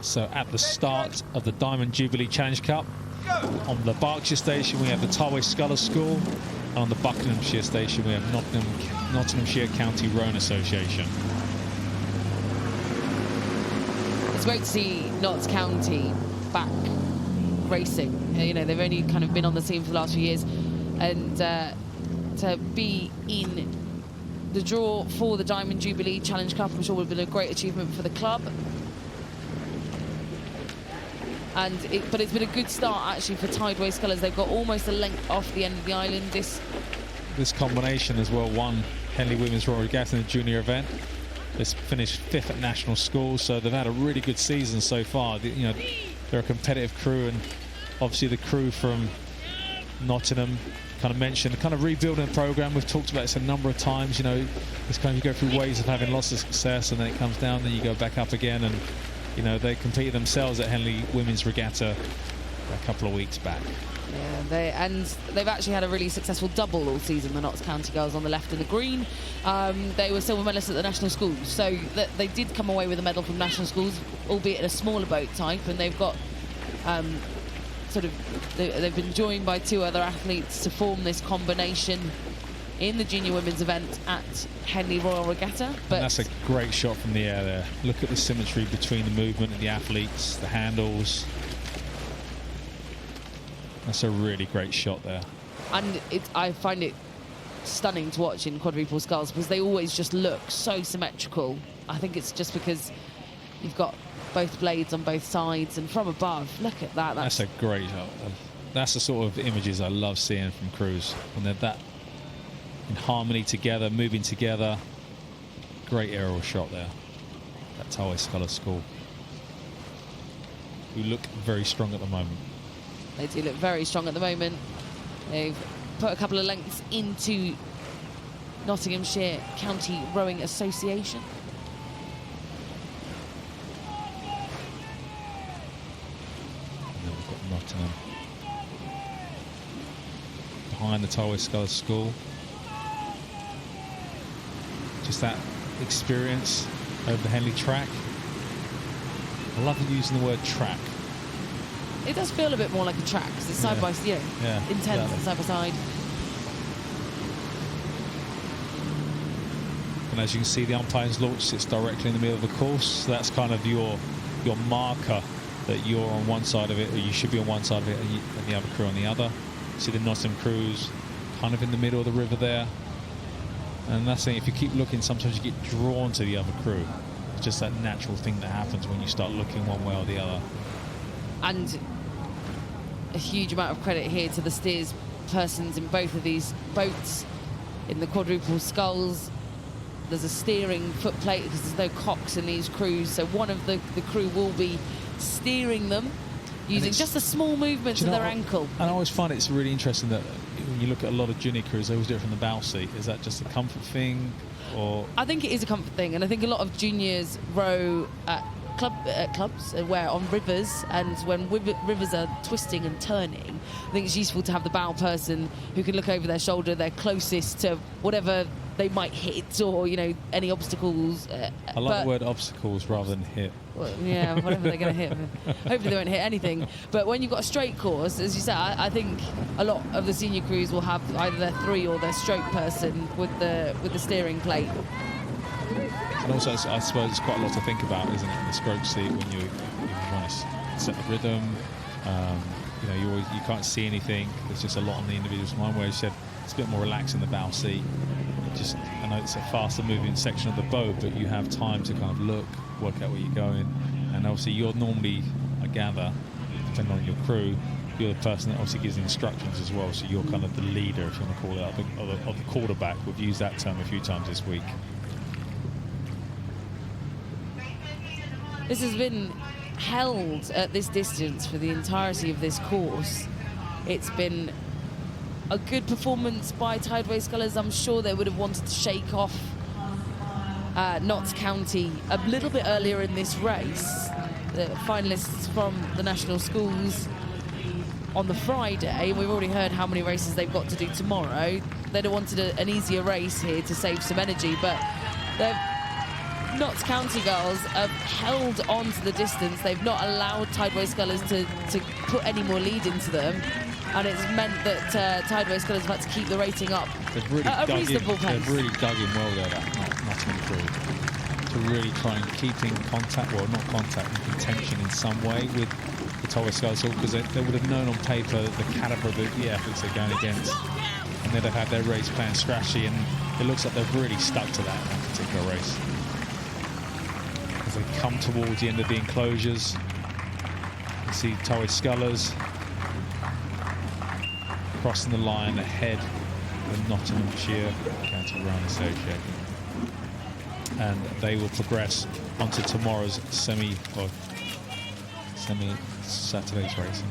So at the start of the Diamond Jubilee Challenge Cup, on the Berkshire station we have the Tideway Scullers School, and on the Buckinghamshire station we have Nottinghamshire County R.A Association. It's great to see Notts County back racing. You know, they've only kind of been on the scene for the last few years, and to be in the draw for the Diamond Jubilee Challenge Cup, I'm sure would have been a great achievement for the club. But it's been a good start actually for Tideway Scullers. They've got almost a length off the end of the island. This combination as well won Henley Women's Royal Regatta in the junior event. It's finished 5th at national schools, so they've had a really good season so far. You know, they're a competitive crew, and obviously the crew from Nottingham kind of mentioned the kind of rebuilding program. We've talked about this a number of times. You know, it's kind of, you go through waves of having lots of success, and then it comes down, then you go back up again. And you know, they competed themselves at Henley Women's Regatta a couple of weeks back. Yeah, they've actually had a really successful double all season, the Notts County girls on the left and the green. They were silver medalists at the national schools, so they did come away with a medal from national schools, albeit in a smaller boat type, and they've got they've been joined by 2 other athletes to form this combination in the junior women's event at Henley Royal Regatta. But and that's a great shot from the air there. Look at the symmetry between the movement of the athletes, the handles. That's a really great shot there. And I find it stunning to watch in quadruple sculls because they always just look so symmetrical. I think it's just because you've got both blades on both sides, and from above, look at that. That's a great shot. That's the sort of images I love seeing from crews, when they're that in harmony together, moving together. Great aerial shot there. That Tideway Scullers School, who look very strong at the moment. They do look very strong at the moment. They've put a couple of lengths into Nottinghamshire County Rowing Association. And then we've got Nottingham behind the Tideway Scullers School. Just that experience over the Henley track. I love using the word track. It does feel a bit more like a track because it's side by side, intense and side by side. And as you can see, the umpire's launch sits directly in the middle of the course. So that's kind of your marker that you're on one side of it, or you should be on one side of it, and the other crew on the other. See the Nottingham crews kind of in the middle of the river there. And that's the thing, if you keep looking, sometimes you get drawn to the other crew. It's just that natural thing that happens when you start looking one way or the other. And a huge amount of credit here to the steers persons in both of these boats. In the quadruple sculls, there's a steering footplate because there's no cocks in these crews, so one of the crew will be steering them using just a small movement of their ankle. And I always find it's really interesting that when you look at a lot of junior crews, they always do it from the bow seat. Is that just a comfort thing, or? I think it is a comfort thing, and I think a lot of juniors row at clubs where on rivers, and when rivers are twisting and turning, I think it's useful to have the bow person who can look over their shoulder. They're closest to whatever they might hit, or you know, any obstacles. I like the word obstacles rather than hit. Well, yeah, whatever they're going to hit. Hopefully they won't hit anything. But when you've got a straight course, as you said, I think a lot of the senior crews will have either their 3 or their stroke person with the steering plate. And also, I suppose it's quite a lot to think about, isn't it, in the stroke seat when you want to set the rhythm. You know, you can't see anything. There's just a lot on the individual's mind. Where you said it's a bit more relaxed in the bow seat. I know it's a faster moving section of the boat, but you have time to kind of look, work out where you're going. And obviously, you're normally, I gather, depending on your crew, you're the person that obviously gives instructions as well. So you're kind of the leader, if you want to call it, of the quarterback. We've used that term a few times this week. This has been held at this distance for the entirety of this course. It's been a good performance by Tideway Scullers. I'm sure they would have wanted to shake off Notts County a little bit earlier in this race. The finalists from the national schools on the Friday. We've already heard how many races they've got to do tomorrow. They'd have wanted an easier race here to save some energy, but Notts County girls have held on to the distance. They've not allowed Tideway Scullers to put any more lead into them. And it's meant that Tideway Scullers have had to keep the rating up really at a reasonable pace. They've really dug in well there, that Nottingham crew, to really try and keep in contact, well, not contact, in contention in some way with the Tideway Scullers, because they would have known on paper the calibre of the efforts they're going against. And they'd have had their race plan scratchy, and it looks like they've really stuck to that particular race. As they come towards the end of the enclosures, you see Tideway Scullers crossing the line ahead of Nottinghamshire County R.A. Association, and they will progress onto tomorrow's semi Saturday's racing.